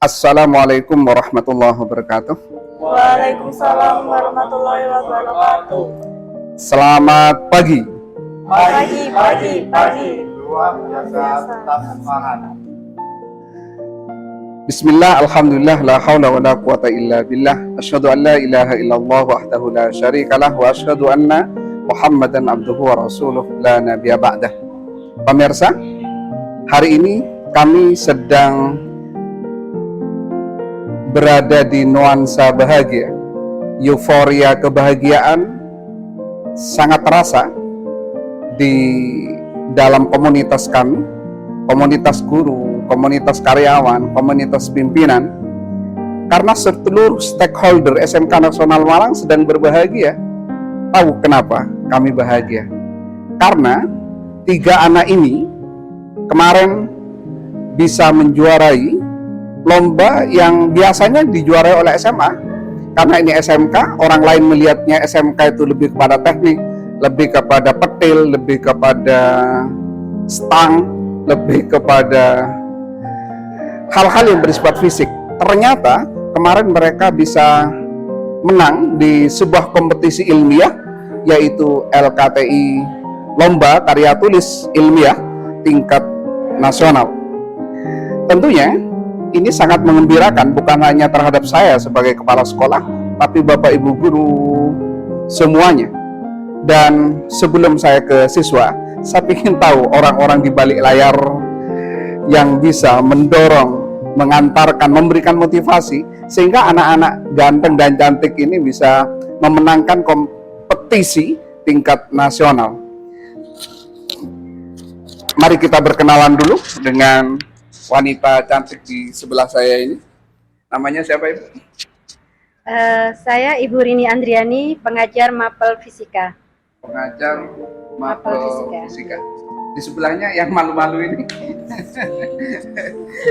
Assalamualaikum warahmatullahi wabarakatuh. Waalaikumsalam warahmatullahi wabarakatuh. Selamat pagi. Pagi. Luar biasa, tetap semangat. Bismillah, alhamdulillah, la hawla wa la quwata illa billah. Asyhadu an la ilaha illallah wahdahu la syarikalah wa asyhadu anna Muhammadan abduhu wa rasuluh la nabiyya ba'dah. Pemirsa, hari ini kami sedang berada di nuansa bahagia. Euforia kebahagiaan sangat terasa di dalam komunitas kami, komunitas guru, komunitas karyawan, komunitas pimpinan, karena seluruh stakeholder SMK Nasional Malang sedang berbahagia. Tahu kenapa kami bahagia? Karena 3 anak ini kemarin bisa menjuarai lomba yang biasanya dijuarai oleh SMA. Karena ini SMK, orang lain melihatnya SMK itu lebih kepada teknik, lebih kepada petil, lebih kepada stang, lebih kepada hal-hal yang bersifat fisik. Ternyata kemarin mereka bisa menang di sebuah kompetisi ilmiah, yaitu LKTI, Lomba Karya Tulis Ilmiah tingkat nasional. Tentunya ini sangat mengembirakan, bukan hanya terhadap saya sebagai kepala sekolah, tapi Bapak Ibu guru semuanya. Dan sebelum saya ke siswa, saya ingin tahu orang-orang di balik layar yang bisa mendorong, mengantarkan, memberikan motivasi, sehingga anak-anak ganteng dan cantik ini bisa memenangkan kompetisi tingkat nasional. Mari kita berkenalan dulu dengan wanita cantik di sebelah saya ini. Namanya siapa, Ibu? Saya Ibu Rini Andriani, pengajar Mapel Fisika. Pengajar Mapel Fisika. Di sebelahnya yang malu-malu ini.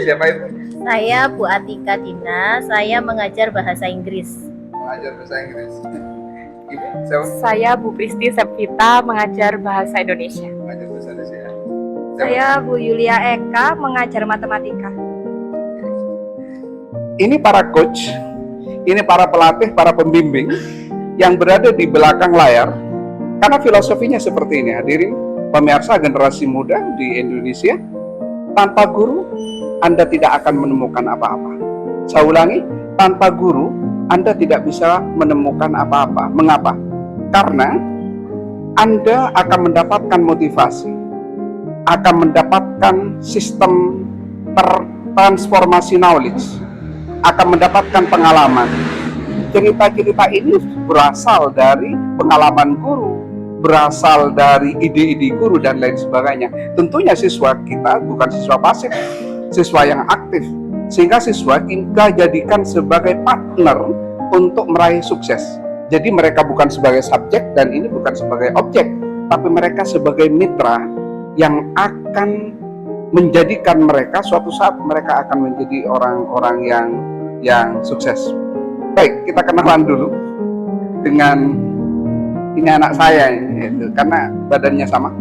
Siapa itu? Saya Bu Atika Dina, saya mengajar bahasa Inggris. Mengajar bahasa Inggris. Ibu, siapa? Saya Bu Pristi Sepvita, mengajar bahasa Indonesia. Mengajar bahasa Indonesia. Saya Bu Yulia Eka, mengajar matematika. Ini para coach, ini para pelatih, para pembimbing yang berada di belakang layar. Karena filosofinya seperti ini, hadirin pemirsa generasi muda di Indonesia. Tanpa guru, Anda tidak akan menemukan apa-apa. Saya ulangi, tanpa guru, Anda tidak bisa menemukan apa-apa. Mengapa? Karena Anda akan mendapatkan motivasi, akan mendapatkan sistem transformasi knowledge, akan mendapatkan pengalaman. Cerita-cerita ini berasal dari pengalaman guru, berasal dari ide-ide guru dan lain sebagainya. Tentunya siswa kita bukan siswa pasif, siswa yang aktif, sehingga siswa kita jadikan sebagai partner untuk meraih sukses. Jadi mereka bukan sebagai subjek dan ini bukan sebagai objek, tapi mereka sebagai mitra yang akan menjadikan mereka suatu saat mereka akan menjadi orang-orang yang sukses. Baik, kita kenalan dulu dengan ini anak saya ini, karena badannya sama.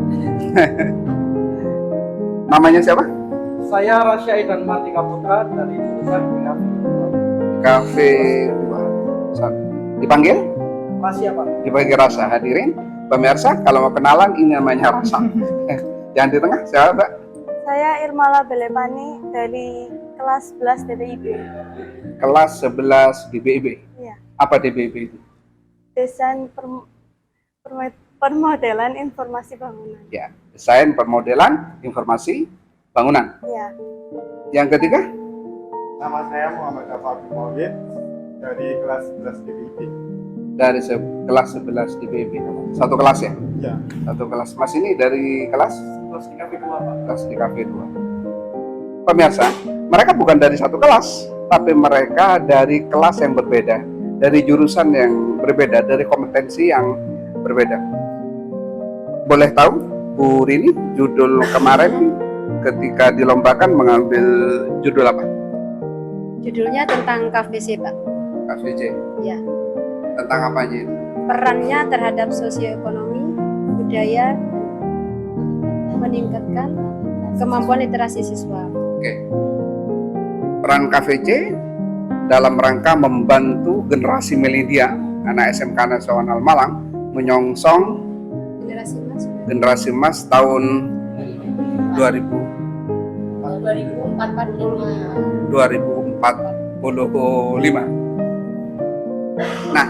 Namanya siapa? Saya Rasya Idan Martika Putra dari jurusan Cafe. Dipanggil? Rasya, Pak. Dipanggil Rasa. Hadirin pemirsa, kalau mau kenalan ini namanya Rasa. Yang di tengah siapa, Mbak? Saya Irmala Belepani dari kelas 11 DBIB. Kelas 11 DBIB. Iya. Apa DBIB itu? Desain permodelan informasi bangunan. Ya, desain permodelan informasi bangunan. Iya. Yang ketiga, Nama saya Muhammad Afaf Maulid dari kelas 11 DBIB. dari kelas 11 DBIB. Satu kelas ya? Ya, Satu kelas. Mas ini dari kelas? kelas di KP 2, Pak. Kelas di KP2. Pemirsa, mereka bukan dari satu kelas, tapi mereka dari kelas yang berbeda, dari jurusan yang berbeda, dari kompetensi yang berbeda. Boleh tahu, Bu Rini, judul kemarin ketika dilombakan mengambil judul apa? Judulnya tentang KVC, Pak. KVJ. Ya. Tentang apanya itu? Perannya terhadap sosioekonomi, budaya, meningkatkan kemampuan literasi siswa. Oke. peran KVC dalam rangka membantu generasi milenial anak SMK Nasional Malang menyongsong generasi emas tahun 2045. Nah,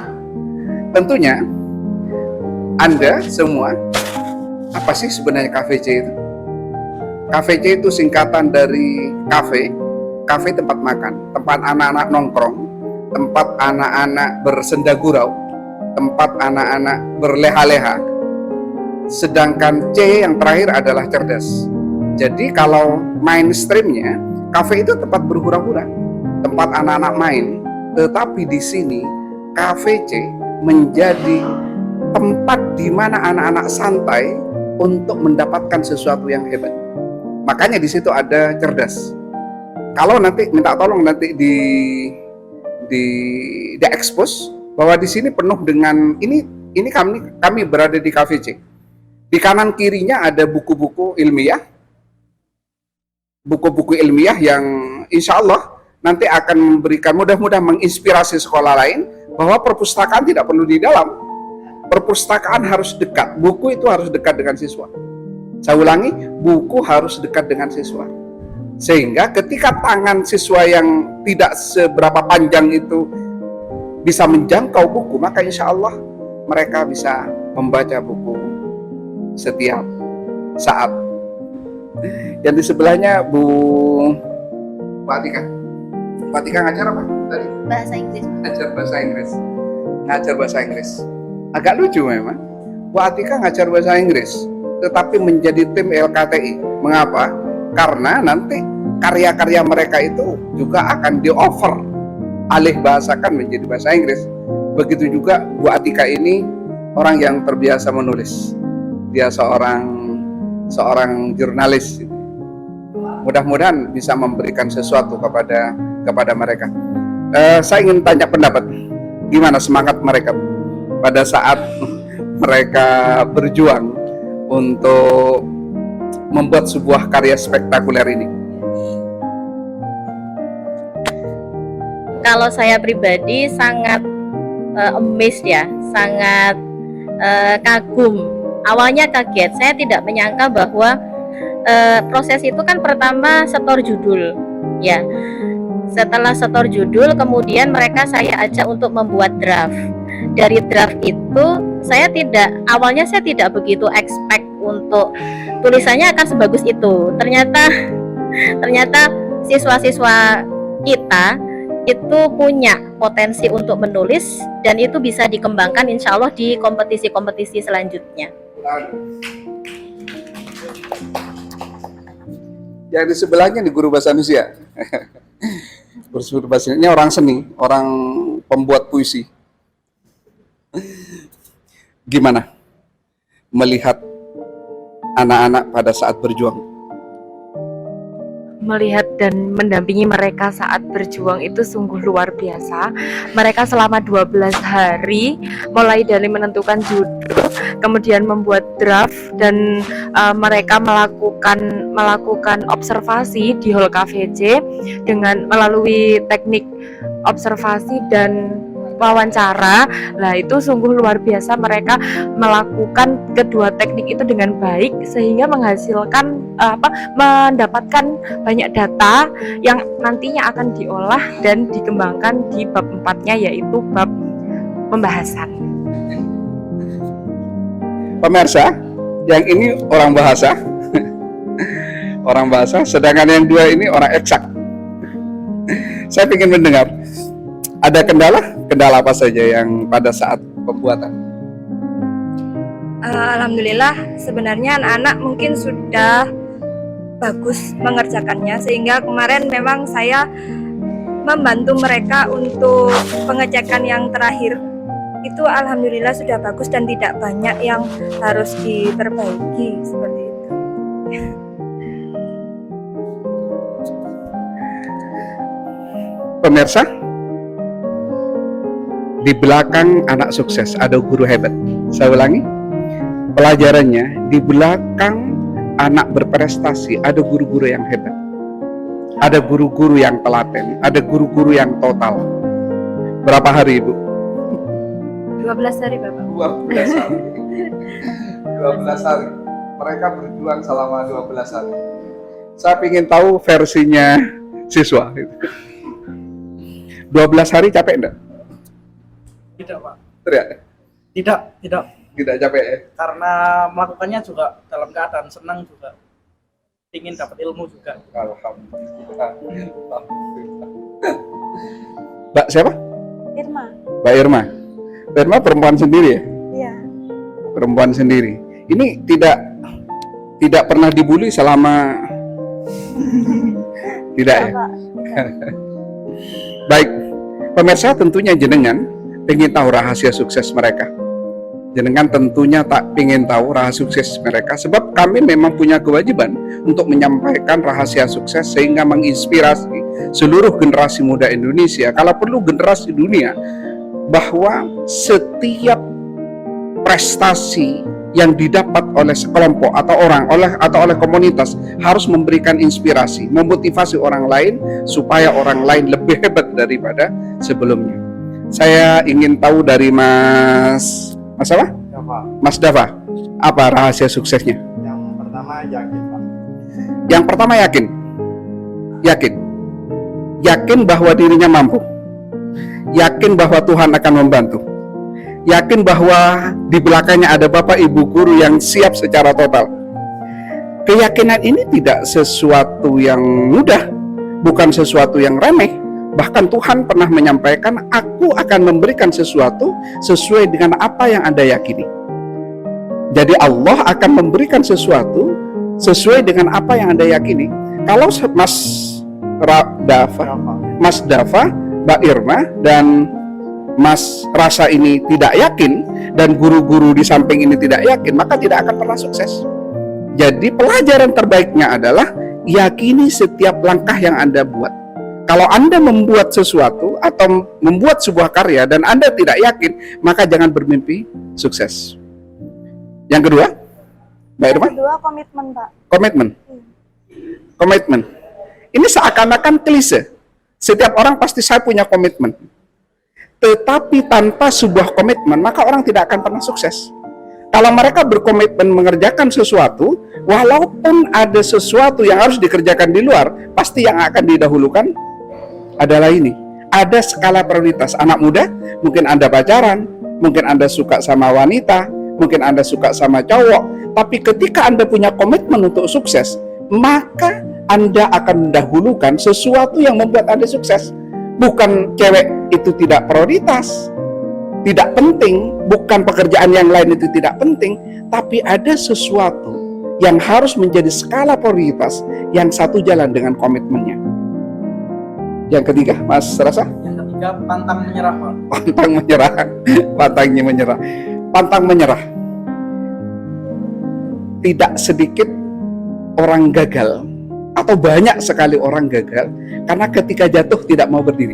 tentunya Anda semua, apa sih sebenarnya KVC itu? KVC itu singkatan dari kafe tempat makan, tempat anak-anak nongkrong, tempat anak-anak bersenda gurau, tempat anak-anak berleha-leha. Sedangkan C yang terakhir adalah cerdas. Jadi kalau mainstreamnya, kafe itu tempat berhura-hura, tempat anak-anak main. Tetapi di sini KVC menjadi tempat di mana anak-anak santai untuk mendapatkan sesuatu yang hebat. Makanya di situ ada cerdas. Kalau nanti minta tolong nanti di expose bahwa di sini penuh dengan ini kami berada di KVC. Di kanan kirinya ada buku-buku ilmiah yang insya Allah nanti akan memberikan mudah-mudahan menginspirasi sekolah lain bahwa perpustakaan tidak perlu di dalam. Perpustakaan harus dekat, buku itu harus dekat dengan siswa. Saya ulangi, buku harus dekat dengan siswa. Sehingga ketika tangan siswa yang tidak seberapa panjang itu bisa menjangkau buku, maka insya Allah mereka bisa membaca buku setiap saat. Yang di sebelahnya Bu Atika. Bu Atika ngajar apa tadi? Bahasa Inggris. Ngajar bahasa Inggris. Agak lucu memang. Bu Atika ngajar bahasa Inggris, tetapi menjadi tim LKTI. Mengapa? Karena nanti karya-karya mereka itu juga akan di-offer alih bahasakan menjadi bahasa Inggris. Begitu juga Bu Atika ini orang yang terbiasa menulis. Dia seorang jurnalis. Mudah-mudahan bisa memberikan sesuatu kepada mereka. Saya ingin tanya pendapat, gimana semangat mereka pada saat mereka berjuang untuk membuat sebuah karya spektakuler ini? Kalau saya pribadi sangat amazed ya, sangat kagum. Awalnya kaget, saya tidak menyangka bahwa proses itu kan pertama setor judul, ya. Setelah setor judul, kemudian saya ajak untuk membuat draft. Dari draft itu, awalnya saya tidak begitu expect untuk tulisannya akan sebagus itu. Ternyata siswa-siswa kita itu punya potensi untuk menulis dan itu bisa dikembangkan insya Allah di kompetisi-kompetisi selanjutnya. Yang di sebelahnya di guru bahasa Indonesia. Guru bahasa Indonesia orang seni, orang pembuat puisi. Gimana melihat anak-anak pada saat berjuang? Melihat dan mendampingi mereka saat berjuang itu sungguh luar biasa. Mereka selama 12 hari mulai dari menentukan judul, kemudian membuat draft dan mereka melakukan observasi di hall KVC dengan melalui teknik observasi dan wawancara. Nah, itu sungguh luar biasa, mereka melakukan kedua teknik itu dengan baik sehingga menghasilkan mendapatkan banyak data yang nantinya akan diolah dan dikembangkan di bab 4-nya, yaitu bab pembahasan. Pemirsa, yang ini orang bahasa orang bahasa, sedangkan yang dua ini orang eksak. Saya ingin mendengar, ada kendala apa saja yang pada saat pembuatan? Alhamdulillah sebenarnya anak-anak mungkin sudah bagus mengerjakannya, sehingga kemarin memang saya membantu mereka untuk pengecekan yang terakhir. Itu alhamdulillah sudah bagus dan tidak banyak yang harus diperbaiki seperti itu. Pemirsa, di belakang anak sukses ada guru hebat. Saya ulangi, pelajarannya di belakang anak berprestasi ada guru-guru yang hebat. ada guru-guru yang telaten, ada guru-guru yang total. Berapa hari Ibu? 12 hari Bapak. 12 hari. 12 hari. Mereka berjuang selama 12 hari. Saya ingin tahu versinya siswa. 12 hari capek enggak? Tidak, Pak. Tidak. Tidak. Tidak capek ya? Karena melakukannya juga dalam keadaan senang juga. Ingin dapat ilmu juga. Alhamdulillah. Mbak siapa? Irma. Mbak Irma. Mbak Irma perempuan sendiri ya? Iya. Perempuan sendiri. Ini tidak pernah dibully selama tidak ya? Baik, pemirsa, tentunya jenengan ingin tahu rahasia sukses mereka. Jenengan tentunya tak ingin tahu rahasia sukses mereka, sebab kami memang punya kewajiban untuk menyampaikan rahasia sukses sehingga menginspirasi seluruh generasi muda Indonesia, kalau perlu generasi dunia, bahwa setiap prestasi yang didapat oleh sekelompok atau orang atau oleh komunitas harus memberikan inspirasi, memotivasi orang lain supaya orang lain lebih hebat daripada sebelumnya. Saya ingin tahu dari Mas apa? Dava. Mas Dava, apa rahasia suksesnya? Yang pertama yakin, Pak. Yang pertama yakin bahwa dirinya mampu, yakin bahwa Tuhan akan membantu, yakin bahwa di belakangnya ada Bapak Ibu guru yang siap secara total. Keyakinan ini tidak sesuatu yang mudah, bukan sesuatu yang remeh. Bahkan Tuhan pernah menyampaikan, aku akan memberikan sesuatu sesuai dengan apa yang Anda yakini. Jadi Allah akan memberikan sesuatu sesuai dengan apa yang Anda yakini. Kalau Mas Dava, Mbak Irma, dan Mas Rasa ini tidak yakin, dan guru-guru di samping ini tidak yakin, maka tidak akan pernah sukses. Jadi pelajaran terbaiknya adalah yakini setiap langkah yang Anda buat. Kalau Anda membuat sesuatu atau membuat sebuah karya dan Anda tidak yakin, maka jangan bermimpi sukses. Yang kedua, Mbak Irma? Kedua, komitmen, Pak. Komitmen. Ini seakan-akan klise. Setiap orang pasti saya punya komitmen. Tetapi tanpa sebuah komitmen, maka orang tidak akan pernah sukses. Kalau mereka berkomitmen mengerjakan sesuatu, walaupun ada sesuatu yang harus dikerjakan di luar, pasti yang akan didahulukan adalah ini. Ada skala prioritas. Anak muda, mungkin Anda pacaran, mungkin Anda suka sama wanita, mungkin Anda suka sama cowok, tapi ketika Anda punya komitmen untuk sukses, maka Anda akan mendahulukan sesuatu yang membuat Anda sukses. Bukan cewek itu tidak prioritas, tidak penting, bukan pekerjaan yang lain itu tidak penting, tapi ada sesuatu yang harus menjadi skala prioritas yang satu jalan dengan komitmennya. Yang ketiga, Mas Rasa? Yang ketiga, pantang menyerah, Pak. Pantang menyerah. Tidak sedikit orang gagal, atau banyak sekali orang gagal, karena ketika jatuh tidak mau berdiri.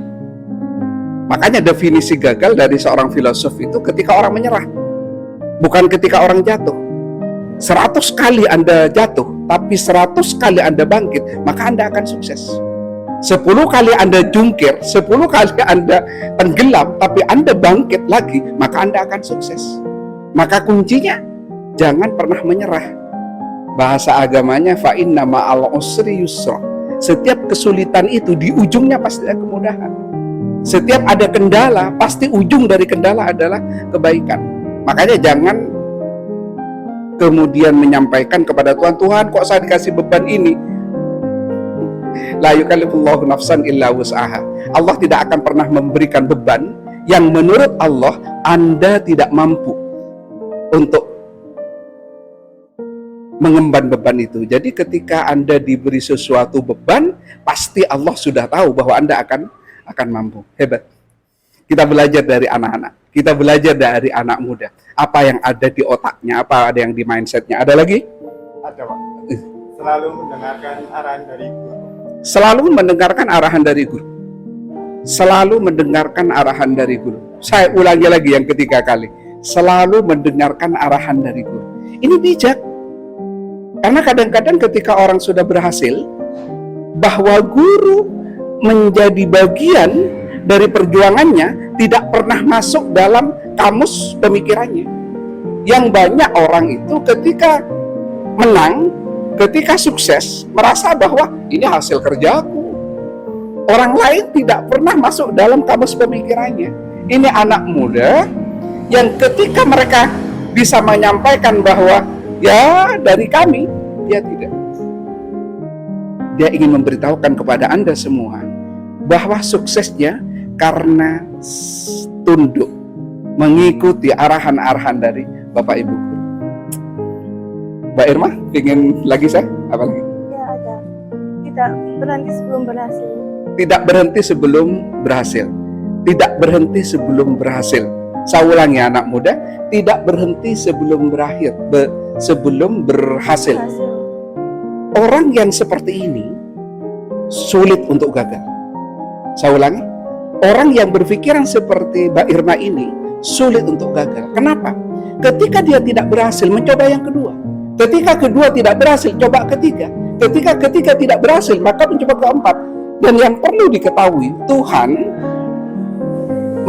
Makanya definisi gagal dari seorang filosof itu ketika orang menyerah, bukan ketika orang jatuh. 100 kali Anda jatuh, tapi 100 kali Anda bangkit, maka Anda akan sukses. 10 kali Anda jungkir, 10 kali Anda tenggelam, tapi Anda bangkit lagi, maka Anda akan sukses. Maka kuncinya, jangan pernah menyerah. Bahasa agamanya, fa inna ma'al usri yusra. Setiap kesulitan itu di ujungnya pasti ada kemudahan. Setiap ada kendala, pasti ujung dari kendala adalah kebaikan. Makanya jangan kemudian menyampaikan kepada Tuhan, Tuhan kok saya dikasih beban ini? La yukallifullahu nafsan illa wus'aha. Allah tidak akan pernah memberikan beban yang menurut Allah Anda tidak mampu untuk mengemban beban itu. Jadi ketika Anda diberi sesuatu beban, pasti Allah sudah tahu bahwa Anda akan mampu. Hebat. Kita belajar dari anak-anak. Kita belajar dari anak muda. Apa yang ada di otaknya, apa ada yang di mindsetnya. Ada lagi? Ada, Pak. Selalu mendengarkan arahan dari guru. Selalu mendengarkan arahan dari guru. Selalu mendengarkan arahan dari guru. Saya ulangi lagi yang ketiga kali. Selalu mendengarkan arahan dari guru. Ini bijak. Karena kadang-kadang ketika orang sudah berhasil, bahwa guru menjadi bagian dari perjuangannya tidak pernah masuk dalam kamus pemikirannya. Yang banyak orang itu ketika menang, ketika sukses, merasa bahwa ini hasil kerjaku. Orang lain tidak pernah masuk dalam kamus pemikirannya. Ini anak muda yang ketika mereka bisa menyampaikan bahwa ya dari kami, dia tidak. Dia ingin memberitahukan kepada Anda semua bahwa suksesnya karena tunduk mengikuti arahan-arahan dari Bapak Ibu guru. Mbak Irma, ingin lagi saya? Apa lagi? Ya ada. Tidak berhenti sebelum berhasil. Tidak berhenti sebelum berhasil. Tidak berhenti sebelum berhasil. Saya ulangi anak muda, tidak berhenti sebelum berakhir, sebelum berhasil. Orang yang seperti ini sulit untuk gagal. Saya ulangi, orang yang berpikiran seperti Mbak Irma ini sulit untuk gagal. Kenapa? Ketika dia tidak berhasil, mencoba yang kedua. Ketika kedua tidak berhasil, coba ketiga. Ketika ketiga tidak berhasil, maka mencoba keempat. Dan yang perlu diketahui, Tuhan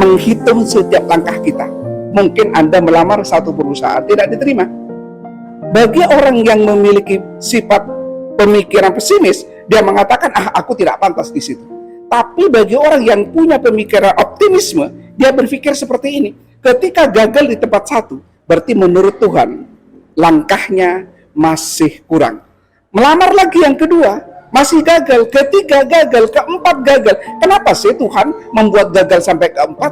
menghitung setiap langkah kita. Mungkin Anda melamar satu perusahaan, tidak diterima. Bagi orang yang memiliki sifat pemikiran pesimis, dia mengatakan, aku tidak pantas di situ. Tapi bagi orang yang punya pemikiran optimisme, dia berpikir seperti ini. Ketika gagal di tempat satu, berarti menurut Tuhan, langkahnya masih kurang. Melamar lagi yang kedua, masih gagal. Ketiga gagal, keempat gagal. Kenapa sih Tuhan membuat gagal sampai keempat?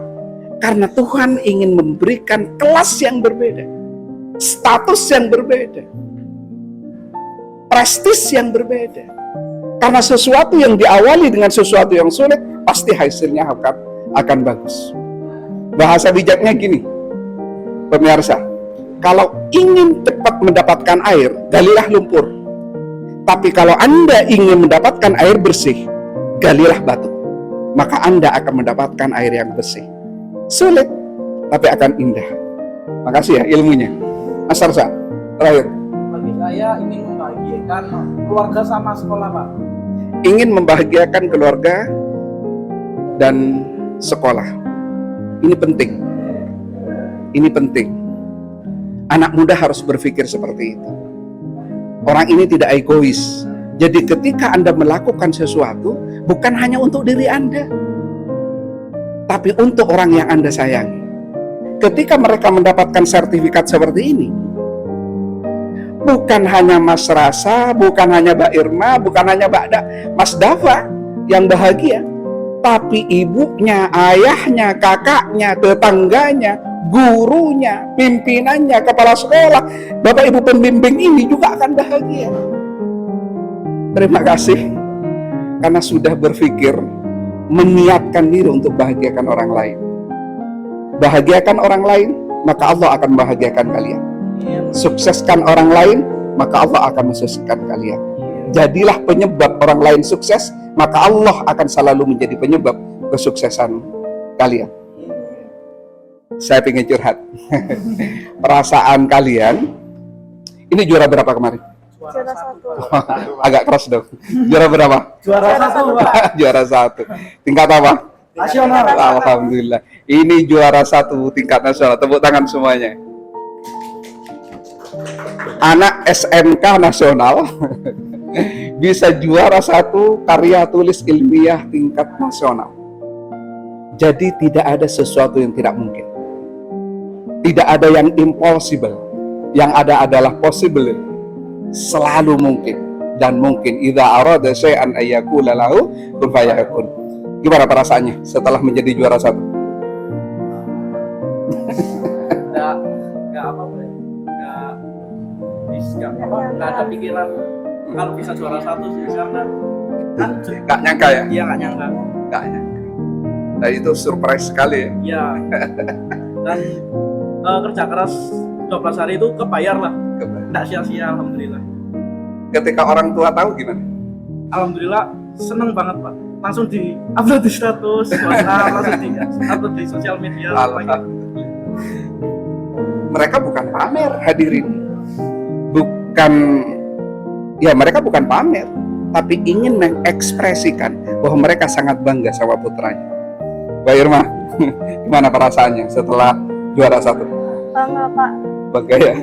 Karena Tuhan ingin memberikan kelas yang berbeda, status yang berbeda, prestis yang berbeda. Karena sesuatu yang diawali dengan sesuatu yang sulit, pasti hasilnya akan bagus. Bahasa bijaknya gini, pemirsa, kalau ingin cepat mendapatkan air, galilah lumpur. Tapi kalau Anda ingin mendapatkan air bersih, galilah batu. Maka Anda akan mendapatkan air yang bersih. Sulit, tapi akan indah. Makasih ya ilmunya. Mas Arsa, terakhir. Bagi saya ingin membahagiakan keluarga sama sekolah, Pak. Ingin membahagiakan keluarga dan sekolah. Ini penting. Ini penting. Anak muda harus berpikir seperti itu. Orang ini tidak egois. Jadi ketika Anda melakukan sesuatu, bukan hanya untuk diri Anda, tapi untuk orang yang Anda sayangi. Ketika mereka mendapatkan sertifikat seperti ini, bukan hanya Mas Rasa, bukan hanya Mbak Irma, bukan hanya Mas Dava yang bahagia, tapi ibunya, ayahnya, kakaknya, tetangganya, gurunya, pimpinannya, kepala sekolah, Bapak Ibu pembimbing ini juga akan bahagia. Terima kasih karena sudah berpikir meniatkan diri untuk bahagiakan orang lain. Bahagiakan orang lain, maka Allah akan membahagiakan kalian. Sukseskan orang lain, maka Allah akan mensukseskan kalian. Jadilah penyebab orang lain sukses, maka Allah akan selalu menjadi penyebab kesuksesan kalian. Saya ingin curhat. Perasaan kalian, ini juara berapa kemarin? Juara satu. Agak keras dong. Juara berapa? Juara satu, Pak. Juara satu. Tingkat apa? Nasional. Alhamdulillah. Ini juara satu tingkat nasional. Tepuk tangan semuanya. Anak SMK nasional bisa juara satu karya tulis ilmiah tingkat nasional. Jadi tidak ada sesuatu yang tidak mungkin. Tidak ada yang impossible. Yang ada adalah possible. Selalu mungkin dan mungkin. Idza arada syai'an ayyakula lahu kun fayakun. Gimana perasaannya setelah menjadi juara satu? Nggak ada pikiran kalau bisa juara satu sih, karena kan Gak nyangka ya? dia nggak nyangka. Gak nyangka. Nah itu surprise sekali ya. Ya, dan kerja keras 12 hari itu kebayar lah, nggak sia-sia, alhamdulillah. Ketika orang tua tahu gimana? Alhamdulillah seneng banget, Pak. Langsung di upload di status WhatsApp, langsung di upload di sosial media. Alhamdulillah. Mereka bukan pamer hadirin, bukan, ya mereka bukan pamer, tapi ingin mengekspresikan bahwa mereka sangat bangga sama putranya. Mbak Irma, gimana perasaannya setelah juara 1? Bangga, Pak. Bangga ya?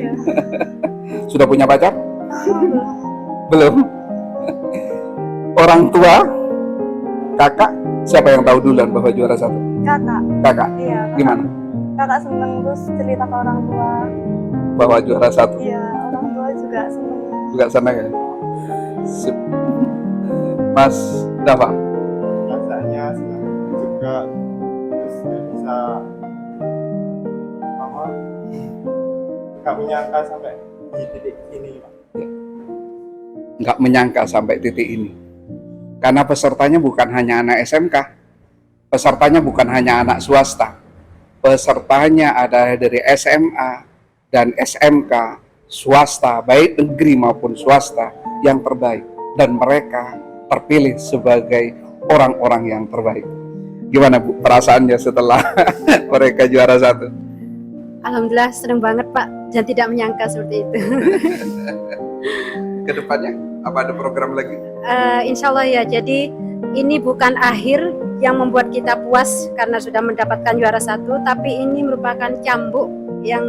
Sudah punya pacar? Belum? Orang tua, kakak, siapa yang tahu duluan bahwa juara 1? Kakak. Kakak, Iya. gimana? Kakak seneng terus cerita ke orang tua. Bahwa juara 1? Iya, orang tua juga seneng. Juga senang ya? Sip. Mas Dava, Rasanya senang juga, terus saya bisa apa, nggak menyangka sampai di titik ini, Pak. nggak menyangka sampai titik ini. Karena pesertanya bukan hanya anak SMK, pesertanya bukan hanya anak swasta, pesertanya ada dari SMA dan SMK, swasta, baik negeri maupun swasta yang terbaik. Dan mereka terpilih sebagai orang-orang yang terbaik. Gimana Bu perasaannya setelah mereka juara 1? Alhamdulillah senang banget Pak, dan tidak menyangka seperti itu. Kedepannya apa ada program lagi? Insya Allah ya, jadi ini bukan akhir yang membuat kita puas karena sudah mendapatkan juara 1, tapi ini merupakan cambuk yang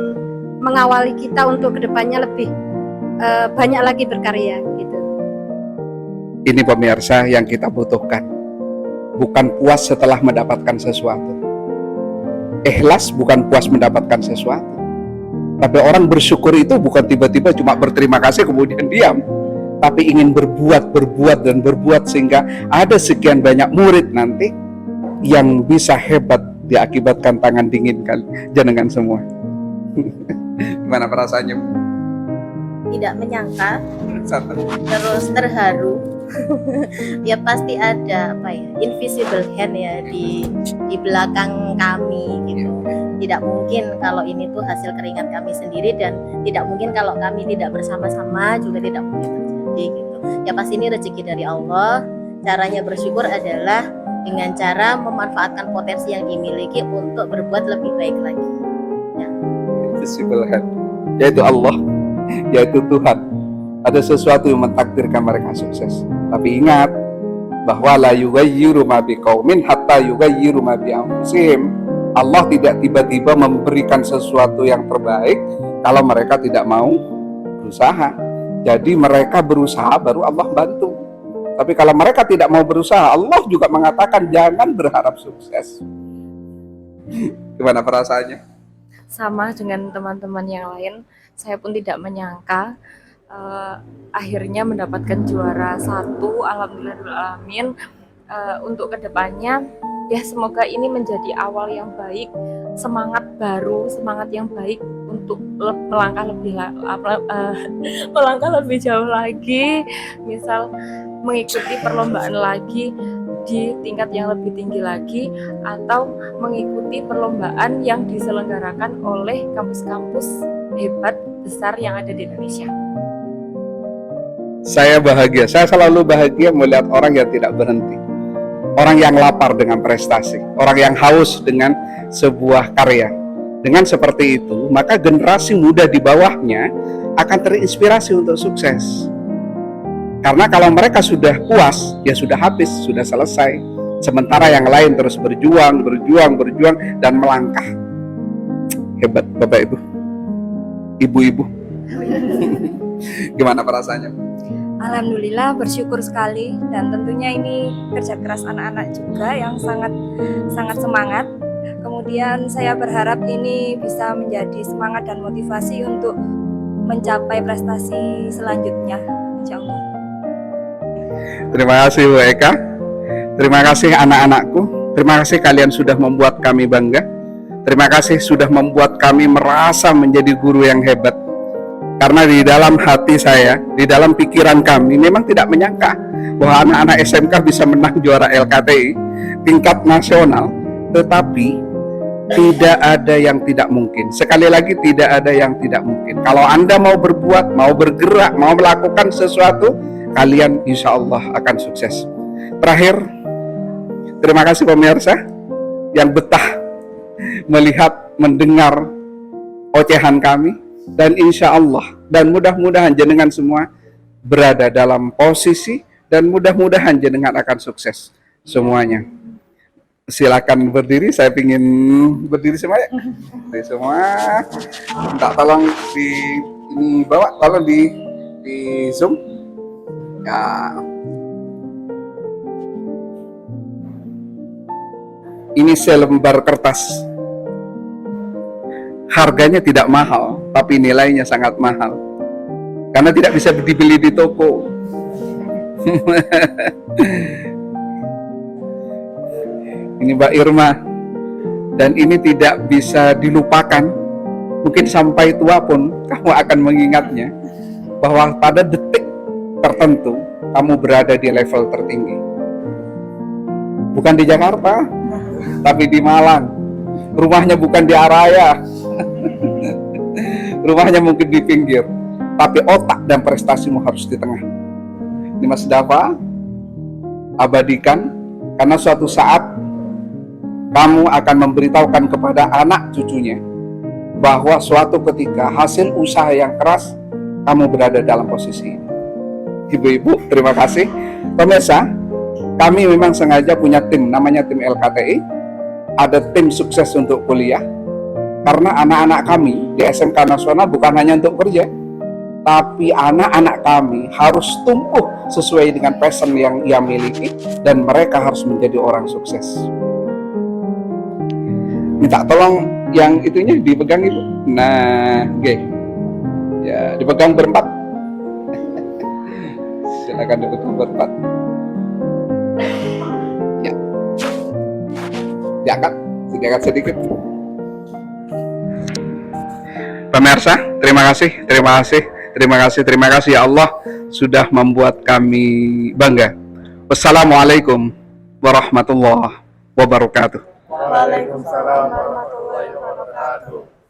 mengawali kita untuk kedepannya lebih banyak lagi berkarya gitu. Ini pemirsa yang kita butuhkan. Bukan puas setelah mendapatkan sesuatu. Ikhlas bukan puas mendapatkan sesuatu. Tapi orang bersyukur itu bukan tiba-tiba cuma berterima kasih kemudian diam. Tapi ingin berbuat sehingga ada sekian banyak murid nanti yang bisa hebat diakibatkan tangan dingin jenengan semua. Gimana perasaannya? Tidak menyangka, Satu. terus terharu. Ya pasti ada apa ya, invisible hand ya di belakang kami gitu. Tidak mungkin kalau ini tuh hasil keringat kami sendiri, dan tidak mungkin kalau kami tidak bersama-sama juga tidak mungkin terjadi gitu. Ya pasti ini rezeki dari Allah. Caranya bersyukur adalah dengan cara memanfaatkan potensi yang dimiliki untuk berbuat lebih baik lagi. Invisible hand, yaitu Allah, yaitu Tuhan. Ada sesuatu yang mentakdirkan mereka sukses. Tapi ingat bahwa la yughayyiru ma biqaumin hatta yughayyiru ma bi anfusihim. Allah tidak tiba-tiba memberikan sesuatu yang terbaik kalau mereka tidak mau berusaha. Jadi mereka berusaha baru Allah bantu. Tapi kalau mereka tidak mau berusaha, Allah juga mengatakan jangan berharap sukses. Gimana perasaannya? Sama dengan teman-teman yang lain, saya pun tidak menyangka akhirnya mendapatkan juara 1. Alhamdulillahirrahmanirrahim. Untuk kedepannya ya semoga ini menjadi awal yang baik, semangat baru, semangat yang baik untuk melangkah lebih jauh lagi, misal mengikuti perlombaan lagi di tingkat yang lebih tinggi lagi, atau mengikuti perlombaan yang diselenggarakan oleh kampus-kampus hebat besar yang ada di Indonesia. Saya bahagia, saya selalu bahagia melihat orang yang tidak berhenti, orang yang lapar dengan prestasi, orang yang haus dengan sebuah karya. Dengan seperti itu, maka generasi muda di bawahnya akan terinspirasi untuk sukses. Karena kalau mereka sudah puas, ya sudah habis, sudah selesai. Sementara yang lain terus berjuang dan melangkah. Hebat Bapak Ibu, Ibu-ibu. Gimana perasaannya? Alhamdulillah bersyukur sekali, dan tentunya ini kerja keras anak-anak juga yang sangat semangat. Kemudian saya berharap ini bisa menjadi semangat dan motivasi untuk mencapai prestasi selanjutnya, insya Allah. Terima kasih Bu Eka. Terima kasih anak-anakku. Terima kasih kalian sudah membuat kami bangga. Terima kasih sudah membuat kami merasa menjadi guru yang hebat. Karena di dalam hati saya, di dalam pikiran kami memang tidak menyangka bahwa anak-anak SMK bisa menang juara LKTI tingkat nasional. Tetapi tidak ada yang tidak mungkin. Sekali lagi tidak ada yang tidak mungkin. Kalau Anda mau berbuat, mau bergerak, mau melakukan sesuatu, kalian insya Allah akan sukses. Terakhir, terima kasih pemirsa yang betah melihat, mendengar ocehan kami. Dan insya Allah, dan mudah-mudahan jenengan semua berada dalam posisi, dan mudah-mudahan jenengan akan sukses semuanya. Silakan berdiri, saya ingin berdiri semua ya. Berdiri semua. Minta tolong ini bawa, tolong di zoom. Ya. Ini selembar kertas. Harganya tidak mahal, tapi nilainya sangat mahal. Karena tidak bisa dibeli di toko. Ini Mbak Irma. Dan ini tidak bisa dilupakan. Mungkin sampai tua pun kamu akan mengingatnya. Bahwa pada detik tertentu kamu berada di level tertinggi. Bukan di Jakarta, tapi di Malang. Rumahnya bukan di Araya. Rumahnya mungkin di pinggir. Tapi otak dan prestasimu harus di tengah. Ini Mas Dava, abadikan. Karena suatu saat kamu akan memberitahukan kepada anak cucunya bahwa suatu ketika hasil usaha yang keras kamu berada dalam posisi ini. Ibu-ibu, terima kasih. Pemirsa, kami memang sengaja punya tim, namanya tim LKTI. Ada tim sukses untuk kuliah. Karena anak-anak kami di SMK Nasional bukan hanya untuk kerja, tapi anak-anak kami harus tumbuh sesuai dengan passion yang ia miliki dan mereka harus menjadi orang sukses. Minta tolong yang itunya dipegang Ibu. Nah, oke. Ya, dipegang berempat. Silakan dipegang berempat. Ya. Diangkat sedikit. Pemirsa, terima kasih ya Allah sudah membuat kami bangga. Wassalamualaikum warahmatullahi wabarakatuh. Waalaikumsalam warahmatullahi wabarakatuh.